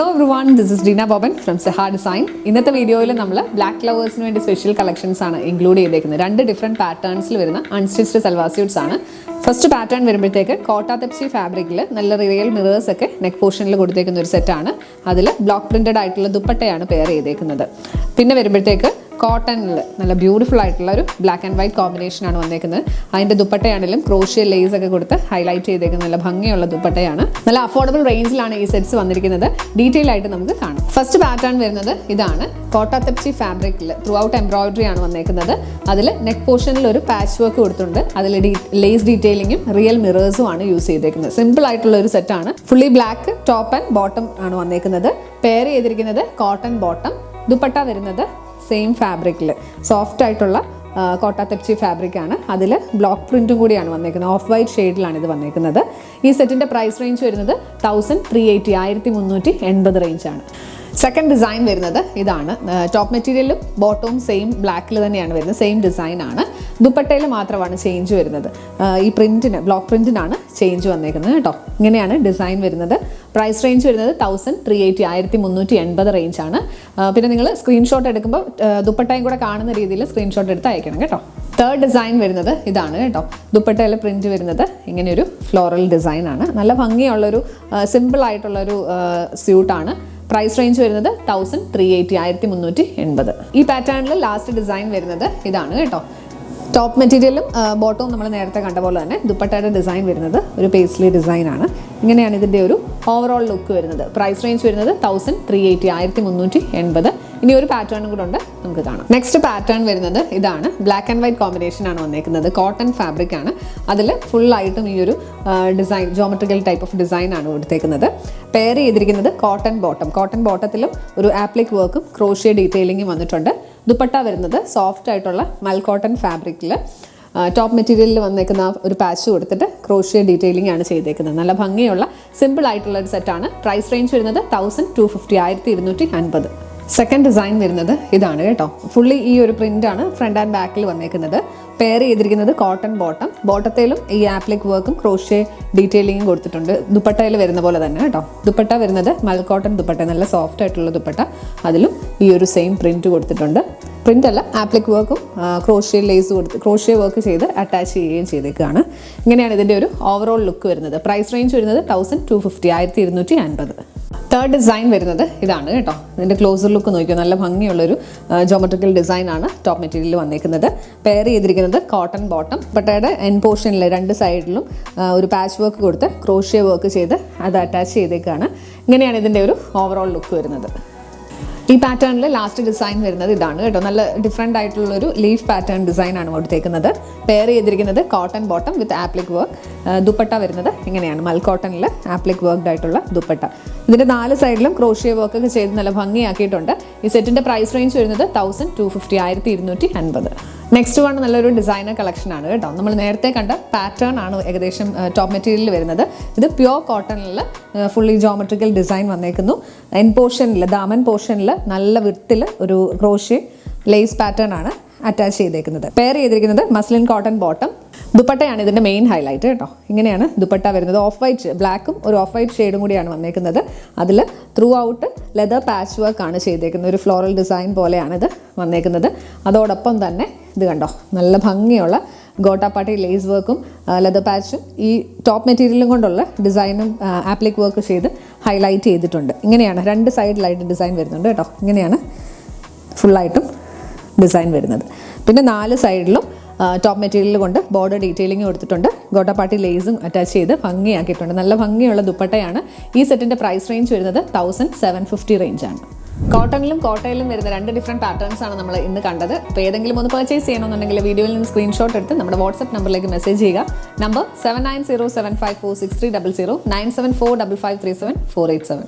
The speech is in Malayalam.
Hello everyone, this is Dina Boban from Seha Design. ഇന്നത്തെ വീഡിയോയിൽ നമ്മൾ ബ്ലാക്ക് ലവേഴ്സിന് വേണ്ടി സ്പെഷ്യൽ കളക്ഷൻസ് ആണ് ഇൻക്ലൂഡ് ചെയ്തേക്കുന്നത്. രണ്ട് ഡിഫറെന്റ് പാറ്റേൺസിൽ വരുന്ന അൺസ്റ്റിച്ച്ഡ് സൽവാർ സ്യൂട്ട്സ് ആണ്. ഫസ്റ്റ് പാറ്റേൺ വരുമ്പോഴത്തേക്ക് കോട്ട തെപ്സി ഫാബ്രിക്കിൽ നല്ല റിയൽ മിറേഴ്സ് ഒക്കെ നെക്ക് പോർഷനിൽ കൊടുത്തേക്കുന്ന ഒരു സെറ്റാണ്. അതിൽ ബ്ലോക്ക് പ്രിന്റഡ് ആയിട്ടുള്ള ദുപ്പട്ടയാണ് പെയർ ചെയ്തേക്കുന്നത്. പിന്നെ വരുമ്പോഴത്തേക്ക് കോട്ടണിൽ നല്ല ബ്യൂട്ടിഫുൾ ആയിട്ടുള്ള ഒരു ബ്ലാക്ക് ആൻഡ് വൈറ്റ് കോമ്പിനേഷൻ ആണ് വന്നേക്കുന്നത്. അതിൻ്റെ ദുപ്പട്ടയാണെങ്കിലും ക്രോഷ്യ ലേസ് ഒക്കെ കൊടുത്ത് ഹൈലൈറ്റ് ചെയ്തേക്കുന്ന നല്ല ഭംഗിയുള്ള ദുപ്പട്ടയാണ്. നല്ല അഫോർഡബിൾ റേഞ്ചിലാണ് ഈ സെറ്റ്സ് വന്നിരിക്കുന്നത്. ഡീറ്റെയിൽ ആയിട്ട് നമുക്ക് കാണാം. ഫസ്റ്റ് പാറ്റേൺ വരുന്നത് ഇതാണ്. കോട്ട തെപ്സി ഫാബ്രിക്കിൽ ത്രൂ ഔട്ട് എംബ്രോയിഡറി ആണ് വന്നേക്കുന്നത്. അതിൽ നെക്ക് പോർഷനിൽ ഒരു പാച്ച് വർക്ക് കൊടുത്തിട്ടുണ്ട്. അതിൽ ലേസ് ഡീറ്റെയിലിങ്ങും റിയൽ മിറേഴ്സും ആണ് യൂസ് ചെയ്തേക്കുന്നത്. സിമ്പിൾ ആയിട്ടുള്ള ഒരു സെറ്റാണ്. Fully black top and bottom ആണ് വന്നേക്കുന്നത്. പെയർ ചെയ്തിരിക്കുന്നത് കോട്ടൺ ബോട്ടം. ദുപ്പട്ട വരുന്നത് സെയിം ഫാബ്രിക്കിൽ സോഫ്റ്റ് ആയിട്ടുള്ള കോട്ട തെപ്സി ഫാബ്രിക് ആണ്. അതിൽ ബ്ലോക്ക് പ്രിന്റും കൂടിയാണ് വന്നേക്കുന്നത്. ഓഫ് വൈറ്റ് ഷെയ്ഡിലാണ് ഇത് വന്നേക്കുന്നത്. ഈ സെറ്റിൻ്റെ പ്രൈസ് റേഞ്ച് വരുന്നത് 1380 1380 റേഞ്ചാണ്. സെക്കൻഡ് ഡിസൈൻ വരുന്നത് ഇതാണ്. ടോപ്പ് മെറ്റീരിയലും ബോട്ടവും സെയിം ബ്ലാക്കിൽ തന്നെയാണ് വരുന്നത്. സെയിം ഡിസൈൻ ആണ്. ദുപ്പട്ടയിൽ മാത്രമാണ് ചേഞ്ച് വരുന്നത്. ഈ പ്രിന്റിന് ബ്ലോക്ക് പ്രിന്റിനാണ് ചേഞ്ച് വന്നേക്കുന്നത് കേട്ടോ. ഇങ്ങനെയാണ് ഡിസൈൻ വരുന്നത്. പ്രൈസ് റേഞ്ച് വരുന്നത് 1380 1380 റേഞ്ചാണ്. പിന്നെ നിങ്ങൾ സ്ക്രീൻഷോട്ട് എടുക്കുമ്പോൾ ദുപ്പട്ടയും കൂടെ കാണുന്ന രീതിയിൽ സ്ക്രീൻഷോട്ട് എടുത്ത് അയക്കണം കേട്ടോ. തേർഡ് ഡിസൈൻ വരുന്നത് ഇതാണ് കേട്ടോ. ദുപ്പട്ടയിലെ പ്രിന്റ് വരുന്നത് ഇങ്ങനെയൊരു ഫ്ലോറൽ ഡിസൈൻ ആണ്. നല്ല ഭംഗിയുള്ളൊരു സിമ്പിൾ ആയിട്ടുള്ളൊരു സ്യൂട്ടാണ്. പ്രൈസ് റേഞ്ച് വരുന്നത് 1380 1380. ഈ പാറ്റേണിൽ ലാസ്റ്റ് ഡിസൈൻ വരുന്നത് ഇതാണ് കേട്ടോ. ടോപ്പ് മെറ്റീരിയലും ബോട്ടവും നമ്മൾ നേരത്തെ കണ്ട പോലെ തന്നെ ദുപ്പട്ടയുടെ ഡിസൈൻ വരുന്നത് ഒരു പേസ്ലി ഡിസൈൻ ആണ്. ഇങ്ങനെയാണ് ഇതിൻ്റെ ഒരു ഓവറോൾ ലുക്ക് വരുന്നത്. പ്രൈസ് റേഞ്ച് വരുന്നത് 1380 1380. ഇനി ഒരു പാറ്റേണും കൂടെ ഉണ്ട്, നമുക്ക് കാണാം. നെക്സ്റ്റ് പാറ്റേൺ വരുന്നത് ഇതാണ്. ബ്ലാക്ക് ആൻഡ് വൈറ്റ് കോമ്പിനേഷൻ ആണ് വന്നേക്കുന്നത്. കോട്ടൺ ഫാബ്രിക് ആണ്. അതിൽ ഫുള്ളായിട്ടും ഈ ഒരു design geometrical type of design ആണ് കൊടുത്തേക്കുന്നത്. പെയർ ചെയ്തിരിക്കുന്നത് കോട്ടൺ ബോട്ടം. കോട്ടൺ ബോട്ടത്തിലും ഒരു ആപ്ലിക് വർക്കും ക്രോഷ്യ ഡീറ്റെയിലിങ്ങും വന്നിട്ടുണ്ട്. ദുപ്പട്ട വരുന്നത് സോഫ്റ്റ് ആയിട്ടുള്ള മൽ കോട്ടൺ ഫാബ്രിക്കിൽ ടോപ്പ് മെറ്റീരിയലിൽ വന്നേക്കുന്ന ഒരു പാച്ച് കൊടുത്തിട്ട് ക്രോഷ്യ ഡീറ്റെയിലിംഗ് ആണ് ചെയ്തേക്കുന്നത്. നല്ല ഭംഗിയുള്ള സിമ്പിൾ ആയിട്ടുള്ള ഒരു സെറ്റാണ്. പ്രൈസ് റേഞ്ച് വരുന്നത് 1250 1250. സെക്കൻഡ് ഡിസൈൻ വരുന്നത് ഇതാണ് കേട്ടോ. ഫുള്ളി ഈ ഒരു പ്രിന്റ് ആണ് ഫ്രണ്ട് ആൻഡ് ബാക്കിൽ വന്നേക്കുന്നത്. പെയർ ചെയ്തിരിക്കുന്നത് കോട്ടൺ ബോട്ടം. ബോട്ടത്തിലും ഈ ആപ്ലിക് വർക്കും ക്രോഷ്യ ഡീറ്റെയിലിങ്ങും കൊടുത്തിട്ടുണ്ട്. ദുപ്പട്ടയിൽ വരുന്ന പോലെ തന്നെ കേട്ടോ. ദുപ്പട്ട വരുന്നത് മൽ കോട്ടൺ ദുപ്പട്ട, നല്ല സോഫ്റ്റ് ആയിട്ടുള്ള ദുപ്പട്ട. അതിലും ഈ ഒരു സെയിം പ്രിന്റ് കൊടുത്തിട്ടുണ്ട്. പ്രിന്റ് അല്ല, ആപ്ലിക് വർക്കും ക്രോഷ്യ ലേസ് കൊടുത്ത് ക്രോഷ്യ വർക്ക് ചെയ്ത് അറ്റാച്ച് ചെയ്യുകയും ചെയ്തേക്കാണ്. ഇങ്ങനെയാണ് ഇതിൻ്റെ ഒരു ഓവറോൾ ലുക്ക് വരുന്നത്. പ്രൈസ് റേഞ്ച് വരുന്നത് 1250 1250. തേർഡ് ഡിസൈൻ വരുന്നത് ഇതാണ് കേട്ടോ. ഇതിൻ്റെ ക്ലോസർ ലുക്ക് നോക്കിയോ, നല്ല ഭംഗിയുള്ളൊരു ജോമെട്രിക്കൽ ഡിസൈൻ ആണ് ടോപ്പ് മെറ്റീരിയൽ വന്നേക്കുന്നത്. പെയർ ചെയ്തിരിക്കുന്നത് കോട്ടൺ ബോട്ടം. ബട്ടയുടെ എൻ പോർഷനിൽ രണ്ട് സൈഡിലും ഒരു പാച്ച് വർക്ക് കൊടുത്ത് ക്രോഷ്യ വർക്ക് ചെയ്ത് അത് അറ്റാച്ച് ചെയ്തേക്കാണ്. ഇങ്ങനെയാണ് ഇതിൻ്റെ ഒരു ഓവറോൾ ലുക്ക് വരുന്നത്. ഈ പാറ്റേണിൽ ലാസ്റ്റ് ഡിസൈൻ വരുന്നത് ഇതാണ് കേട്ടോ. നല്ല ഡിഫറെൻ്റ് ആയിട്ടുള്ളൊരു ലീഫ് പാറ്റേൺ ഡിസൈൻ ആണ് കൊടുത്തേക്കുന്നത്. പെയർ ചെയ്തിരിക്കുന്നത് കോട്ടൺ ബോട്ടം വിത്ത് ആപ്ലിക് വർക്ക്. ദുപ്പട്ട വരുന്നത് ഇങ്ങനെയാണ് മൽ കോട്ടണിൽ ആപ്ലിക് വർക്ക്ഡ് ആയിട്ടുള്ള ദുപ്പട്ട. ഇതിൻ്റെ 4 സൈഡിലും ക്രോഷ്യ വർക്ക് ഒക്കെ ചെയ്ത് നല്ല ഭംഗിയാക്കിയിട്ടുണ്ട്. ഈ സെറ്റിൻ്റെ പ്രൈസ് റേഞ്ച് വരുന്നത് 1250 1250. നെക്സ്റ്റ് വൺ നല്ലൊരു ഡിസൈനർ കളക്ഷൻ ആണ് കേട്ടോ. നമ്മൾ നേരത്തെ കണ്ട പാറ്റേൺ ആണ് ഏകദേശം ടോപ്പ് മെറ്റീരിയലിൽ വരുന്നത്. ഇത് പ്യോർ കോട്ടണിൽ ഫുള്ളി ജോമെട്രിക്കൽ ഡിസൈൻ വന്നേക്കുന്നു. എൻ പോർഷനിൽ ദാമൻ പോർഷനിൽ നല്ല വിട്ടിൽ ഒരു ക്രോഷ്യ ലേസ് പാറ്റേൺ ആണ് അറ്റാച്ച് ചെയ്തേക്കുന്നത്. പെയർ ചെയ്തിരിക്കുന്നത് മസ്ലിൻ കോട്ടൺ ബോട്ടം. ദുപ്പട്ടയാണ് ഇതിൻ്റെ മെയിൻ ഹൈലൈറ്റ് കേട്ടോ. ഇങ്ങനെയാണ് ദുപ്പട്ട വരുന്നത്. ഓഫ് വൈറ്റ് ബ്ലാക്കും ഒരു ഓഫ് വൈറ്റ് ഷെയ്ഡും കൂടിയാണ് വന്നേക്കുന്നത്. അതിൽ through out leather patch work ആണ് ചെയ്തേക്കുന്നത്. ഒരു ഫ്ലോറൽ ഡിസൈൻ പോലെയാണ് ഇത് വന്നേക്കുന്നത്. അതോടൊപ്പം തന്നെ ഇത് കണ്ടോ, നല്ല ഭംഗിയുള്ള ഗോട്ടാപ്പാട്ടി ലേസ് വർക്കും ലെതർ പാച്ചും ഈ ടോപ്പ് മെറ്റീരിയലും കൊണ്ടുള്ള ഡിസൈനും ആപ്ലിക് വർക്ക് ചെയ്ത് ഹൈലൈറ്റ് ചെയ്തിട്ടുണ്ട്. ഇങ്ങനെയാണ് രണ്ട് സൈഡിലായിട്ട് ഡിസൈൻ വരുന്നുണ്ട് കേട്ടോ. ഇങ്ങനെയാണ് ഫുള്ളായിട്ടും ഡിസൈൻ വരുന്നത്. പിന്നെ 4 സൈഡിലും ടോപ്പ് മെറ്റീരിയൽ കൊണ്ട് ബോർഡർ ഡീറ്റെയിലിംഗ് കൊടുത്തിട്ടുണ്ട്. ഗോട്ടാപ്പാട്ടി ലേസും അറ്റാച്ച് ചെയ്ത് ഭംഗിയാക്കിയിട്ടുണ്ട്. നല്ല ഭംഗിയുള്ള ദുപ്പട്ടയാണ്. ഈ സെറ്റിൻ്റെ പ്രൈസ് റേഞ്ച് വരുന്നത് 1750 റേഞ്ചാണ്. കോട്ടണിലും കോട്ടയിലും വരുന്ന രണ്ട് ഡിഫറെൻറ്റ് പാറ്റേൺസ് ആണ് നമ്മൾ ഇന്ന് കണ്ടത്. അപ്പോൾ ഏതെങ്കിലും ഒന്ന് പർച്ചേസ് ചെയ്യണമെന്നുണ്ടെങ്കിൽ വീഡിയോയിൽ നിന്ന് സ്ക്രീൻഷോട്ട് എടുത്ത് നമ്മുടെ വാട്സ്ആപ്പ് നമ്പറിലേക്ക് മെസ്സേജ് ചെയ്യുക. നമ്പർ 7907546300 9745537 487.